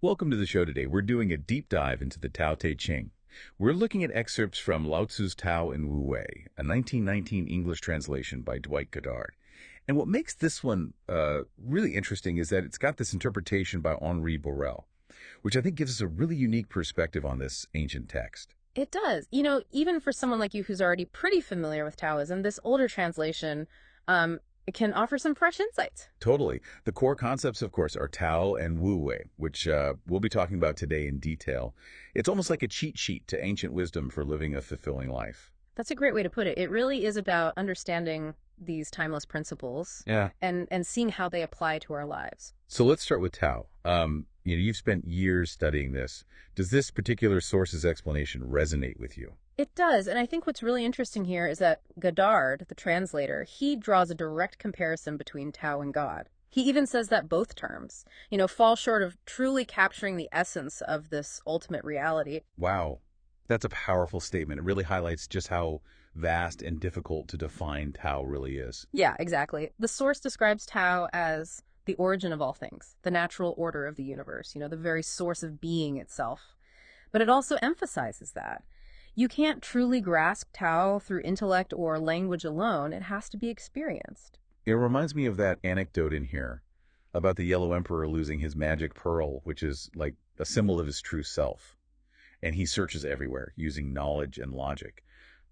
Welcome to the show today. We're doing a deep dive into the Tao Te Ching. We're looking at excerpts from Laotzu's Tao in Wu Wei, a 1919 English translation by Dwight Goddard. And what makes this one really interesting is that it's got this interpretation by Henri Borel, which I think gives us a really unique perspective on this ancient text. It does. Even for someone like you who's already pretty familiar with Taoism, this older translation it can offer some fresh insights. Totally. The core concepts, of course, are Tao and Wu Wei, which we'll be talking about today in detail. It's almost like a cheat sheet to ancient wisdom for living a fulfilling life. That's a great way to put it. It really is about understanding these timeless principles and seeing how they apply to our lives. So let's start with Tao. You've spent years studying this. Does this particular source's explanation resonate with you? It does, and I think what's really interesting here is that Goddard, the translator, he draws a direct comparison between Tao and God. He even says that both terms, fall short of truly capturing the essence of this ultimate reality. Wow, that's a powerful statement. It really highlights just how vast and difficult to define Tao really is. Yeah, exactly. The source describes Tao as the origin of all things, the natural order of the universe, the very source of being itself. But it also emphasizes that you can't truly grasp Tao through intellect or language alone. It has to be experienced. It reminds me of that anecdote in here about the Yellow Emperor losing his magic pearl, which is like a symbol of his true self. And he searches everywhere using knowledge and logic.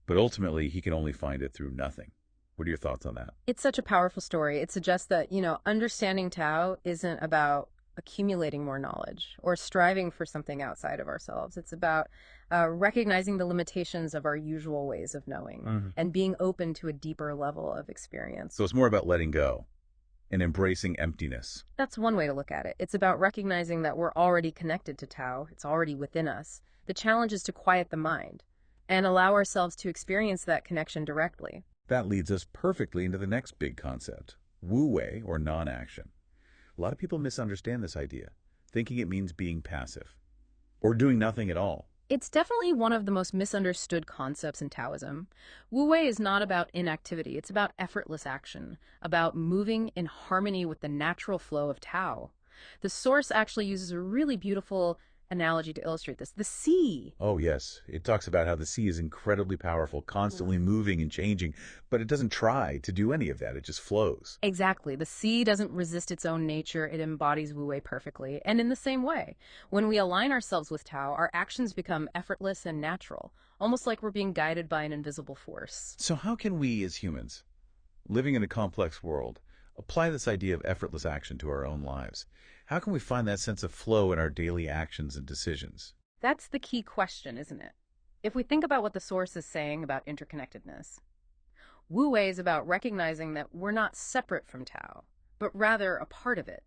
But ultimately, he can only find it through nothing. What are your thoughts on that? It's such a powerful story. It suggests that, understanding Tao isn't about accumulating more knowledge or striving for something outside of ourselves. It's about recognizing the limitations of our usual ways of knowing and being open to a deeper level of experience. So it's more about letting go and embracing emptiness. That's one way to look at it. It's about recognizing that we're already connected to Tao. It's already within us. The challenge is to quiet the mind and allow ourselves to experience that connection directly. That leads us perfectly into the next big concept, Wu Wei, or non-action. A lot of people misunderstand this idea, thinking it means being passive or doing nothing at all. It's definitely one of the most misunderstood concepts in Taoism. Wu Wei is not about inactivity. It's about effortless action, about moving in harmony with the natural flow of Tao. The source actually uses a really beautiful analogy to illustrate this. The sea. Oh, yes. It talks about how the sea is incredibly powerful, constantly moving and changing, but it doesn't try to do any of that. It just flows. Exactly. The sea doesn't resist its own nature. It embodies Wu Wei perfectly. And in the same way, when we align ourselves with Tao, our actions become effortless and natural, almost like we're being guided by an invisible force. So how can we, as humans, living in a complex world, apply this idea of effortless action to our own lives? How can we find that sense of flow in our daily actions and decisions? That's the key question, isn't it? If we think about what the source is saying about interconnectedness, Wu Wei is about recognizing that we're not separate from Tao, but rather a part of it.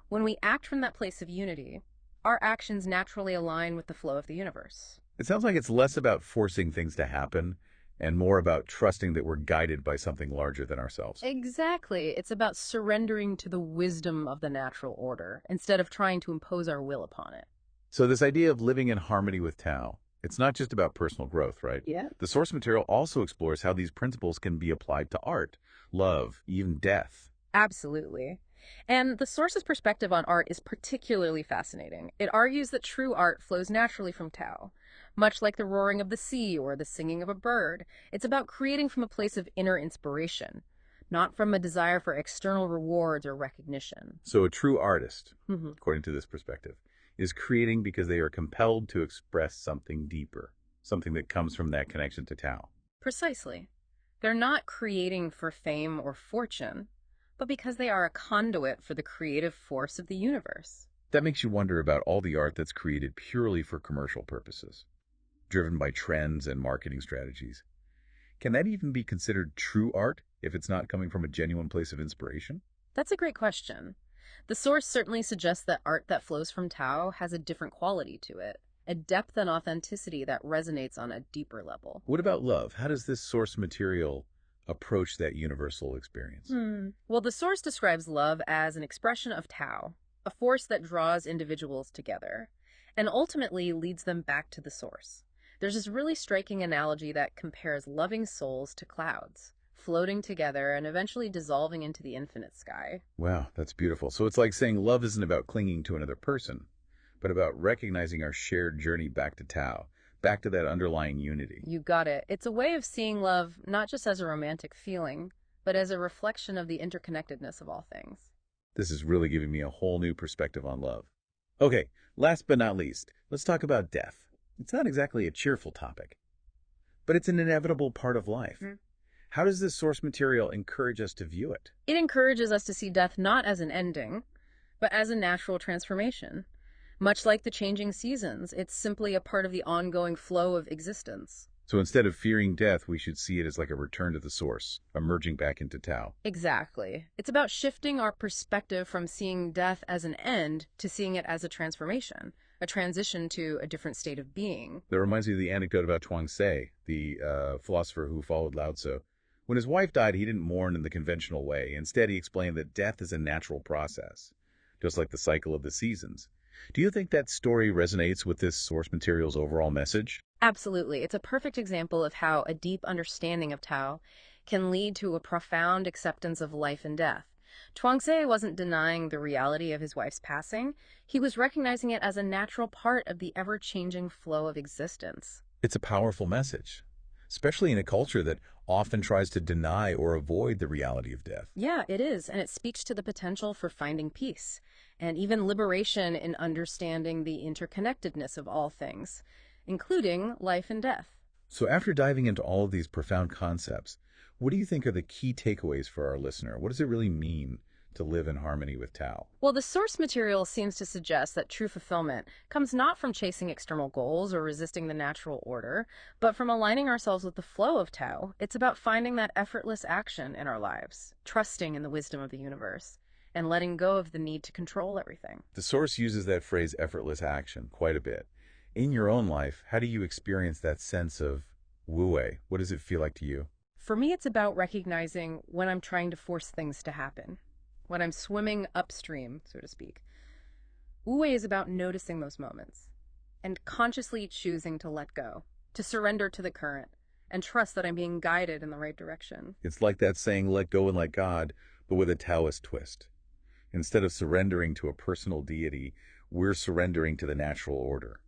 When we act from that place of unity, our actions naturally align with the flow of the universe. It sounds like it's less about forcing things to happen and more about trusting that we're guided by something larger than ourselves. Exactly. It's about surrendering to the wisdom of the natural order instead of trying to impose our will upon it. So this idea of living in harmony with Tao, it's not just about personal growth, right? Yeah. The source material also explores how these principles can be applied to art, love, even death. Absolutely. And the source's perspective on art is particularly fascinating. It argues that true art flows naturally from Tao. Much like the roaring of the sea or the singing of a bird, it's about creating from a place of inner inspiration, not from a desire for external rewards or recognition. So a true artist, according to this perspective, is creating because they are compelled to express something deeper, something that comes from that connection to Tao. Precisely. They're not creating for fame or fortune, but because they are a conduit for the creative force of the universe. That makes you wonder about all the art that's created purely for commercial purposes, driven by trends and marketing strategies. Can that even be considered true art if it's not coming from a genuine place of inspiration? That's a great question. The source certainly suggests that art that flows from Tao has a different quality to it, a depth and authenticity that resonates on a deeper level. What about love? How does this source material approach that universal experience? Well, the source describes love as an expression of Tao, a force that draws individuals together, and ultimately leads them back to the source. There's this really striking analogy that compares loving souls to clouds, floating together and eventually dissolving into the infinite sky. Wow, that's beautiful. So it's like saying love isn't about clinging to another person, but about recognizing our shared journey back to Tao, back to that underlying unity. You got it. It's a way of seeing love not just as a romantic feeling, but as a reflection of the interconnectedness of all things. This is really giving me a whole new perspective on love. Okay, last but not least, let's talk about death. It's not exactly a cheerful topic, but it's an inevitable part of life. How does this source material encourage us to view it? It encourages us to see death not as an ending, but as a natural transformation. Much like the changing seasons, it's simply a part of the ongoing flow of existence. So instead of fearing death, we should see it as like a return to the source, emerging back into Tao. Exactly. It's about shifting our perspective from seeing death as an end to seeing it as a transformation, a transition to a different state of being. That reminds me of the anecdote about Chuang-Tzu, the philosopher who followed Laotzu. When his wife died, he didn't mourn in the conventional way. Instead, he explained that death is a natural process, just like the cycle of the seasons. Do you think that story resonates with this source material's overall message? Absolutely. It's a perfect example of how a deep understanding of Tao can lead to a profound acceptance of life and death. Chuang-Tzu wasn't denying the reality of his wife's passing. He was recognizing it as a natural part of the ever-changing flow of existence. It's a powerful message, especially in a culture that often tries to deny or avoid the reality of death. Yeah, it is, and it speaks to the potential for finding peace, and even liberation in understanding the interconnectedness of all things, including life and death. So after diving into all of these profound concepts, what do you think are the key takeaways for our listener? What does it really mean to live in harmony with Tao? Well, the source material seems to suggest that true fulfillment comes not from chasing external goals or resisting the natural order, but from aligning ourselves with the flow of Tao. It's about finding that effortless action in our lives, trusting in the wisdom of the universe, and letting go of the need to control everything. The source uses that phrase effortless action quite a bit. In your own life, how do you experience that sense of Wu Wei? What does it feel like to you? For me, it's about recognizing when I'm trying to force things to happen, when I'm swimming upstream, so to speak. Wu Wei is about noticing those moments and consciously choosing to let go, to surrender to the current, and trust that I'm being guided in the right direction. It's like that saying, let go and let God, but with a Taoist twist. Instead of surrendering to a personal deity, we're surrendering to the natural order,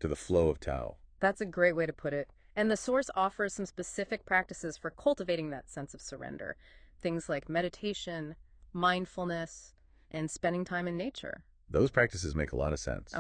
to the flow of Tao. That's a great way to put it. And the source offers some specific practices for cultivating that sense of surrender. Things like meditation, mindfulness, and spending time in nature. Those practices make a lot of sense.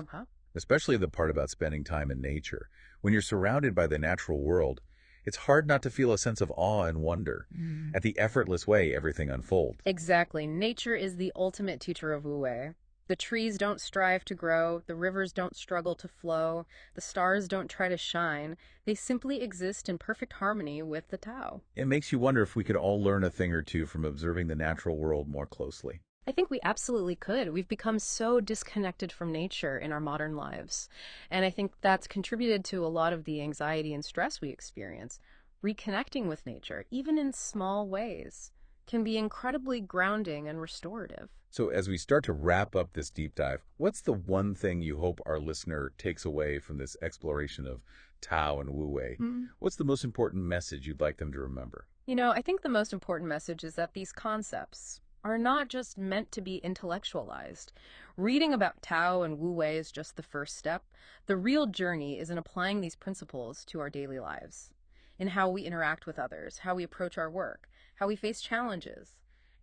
Especially the part about spending time in nature. When you're surrounded by the natural world, it's hard not to feel a sense of awe and wonder at the effortless way everything unfolds. Exactly. Nature is the ultimate teacher of Wu Wei. The trees don't strive to grow, the rivers don't struggle to flow, the stars don't try to shine. They simply exist in perfect harmony with the Tao. It makes you wonder if we could all learn a thing or two from observing the natural world more closely. I think we absolutely could. We've become so disconnected from nature in our modern lives. And I think that's contributed to a lot of the anxiety and stress we experience. Reconnecting with nature, even in small ways, can be incredibly grounding and restorative. So as we start to wrap up this deep dive, what's the one thing you hope our listener takes away from this exploration of Tao and Wu Wei? What's the most important message you'd like them to remember? I think the most important message is that these concepts are not just meant to be intellectualized. Reading about Tao and Wu Wei is just the first step. The real journey is in applying these principles to our daily lives, in how we interact with others, how we approach our work, how we face challenges,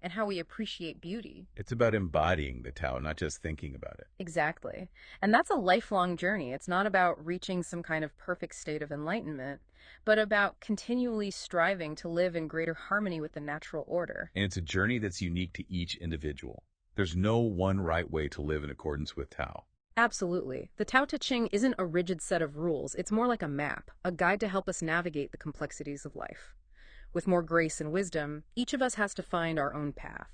and how we appreciate beauty. It's about embodying the Tao, not just thinking about it. Exactly. And that's a lifelong journey. It's not about reaching some kind of perfect state of enlightenment, but about continually striving to live in greater harmony with the natural order. And it's a journey that's unique to each individual. There's no one right way to live in accordance with Tao. Absolutely. The Tao Te Ching isn't a rigid set of rules. It's more like a map, a guide to help us navigate the complexities of life. With more grace and wisdom, each of us has to find our own path,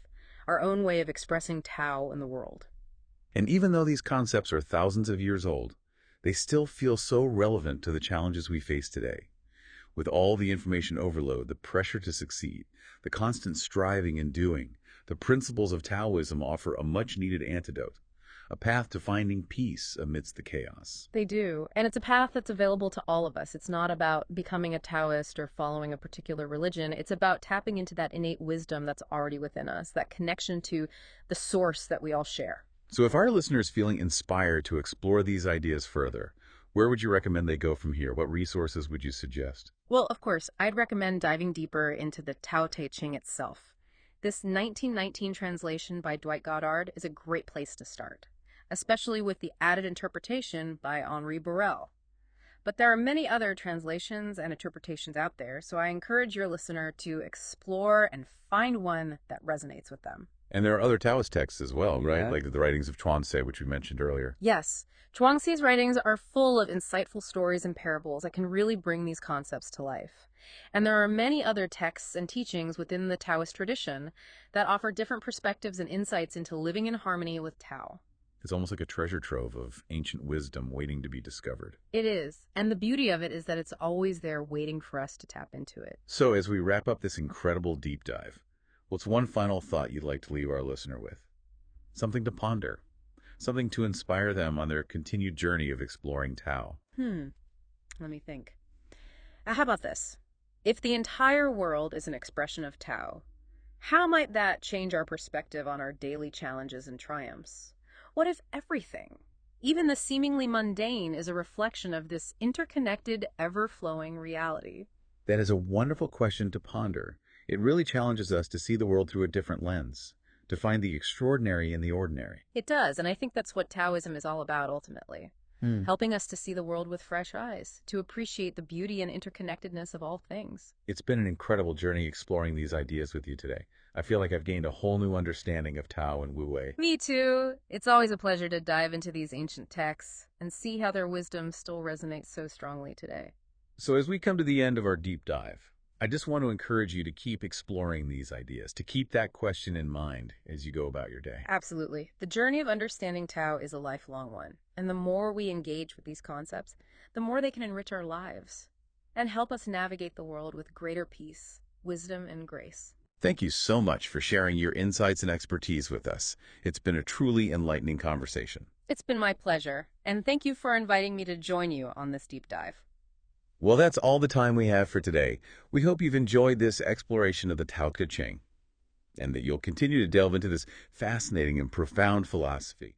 our own way of expressing Tao in the world. And even though these concepts are thousands of years old, they still feel so relevant to the challenges we face today. With all the information overload, the pressure to succeed, the constant striving and doing, the principles of Taoism offer a much-needed antidote, a path to finding peace amidst the chaos. They do, and it's a path that's available to all of us. It's not about becoming a Taoist or following a particular religion. It's about tapping into that innate wisdom that's already within us, that connection to the source that we all share. So if our listeners feeling inspired to explore these ideas further, where would you recommend they go from here? What resources would you suggest? Well, of course, I'd recommend diving deeper into the Tao Te Ching itself. This 1919 translation by Dwight Goddard is a great place to start, especially with the added interpretation by Henri Borel. But there are many other translations and interpretations out there, so I encourage your listener to explore and find one that resonates with them. And there are other Taoist texts as well, right? Yeah. Like the writings of Chuang-Tzu, which we mentioned earlier. Yes, Chuang-Tzu's writings are full of insightful stories and parables that can really bring these concepts to life. And there are many other texts and teachings within the Taoist tradition that offer different perspectives and insights into living in harmony with Tao. It's almost like a treasure trove of ancient wisdom waiting to be discovered. It is, and the beauty of it is that it's always there waiting for us to tap into it. So as we wrap up this incredible deep dive, what's one final thought you'd like to leave our listener with? Something to ponder. Something to inspire them on their continued journey of exploring Tao. Let me think. How about this? If the entire world is an expression of Tao, how might that change our perspective on our daily challenges and triumphs? What if everything, even the seemingly mundane, is a reflection of this interconnected, ever-flowing reality? That is a wonderful question to ponder. It really challenges us to see the world through a different lens, to find the extraordinary in the ordinary. It does, and I think that's what Taoism is all about ultimately. Helping us to see the world with fresh eyes, to appreciate the beauty and interconnectedness of all things. It's been an incredible journey exploring these ideas with you today. I feel like I've gained a whole new understanding of Tao and Wu Wei. Me too. It's always a pleasure to dive into these ancient texts and see how their wisdom still resonates so strongly today. So as we come to the end of our deep dive, I just want to encourage you to keep exploring these ideas, to keep that question in mind as you go about your day. Absolutely. The journey of understanding Tao is a lifelong one, and the more we engage with these concepts, the more they can enrich our lives and help us navigate the world with greater peace, wisdom, and grace. Thank you so much for sharing your insights and expertise with us. It's been a truly enlightening conversation. It's been my pleasure, and thank you for inviting me to join you on this deep dive. Well, that's all the time we have for today. We hope you've enjoyed this exploration of the Tao Te Ching, and that you'll continue to delve into this fascinating and profound philosophy.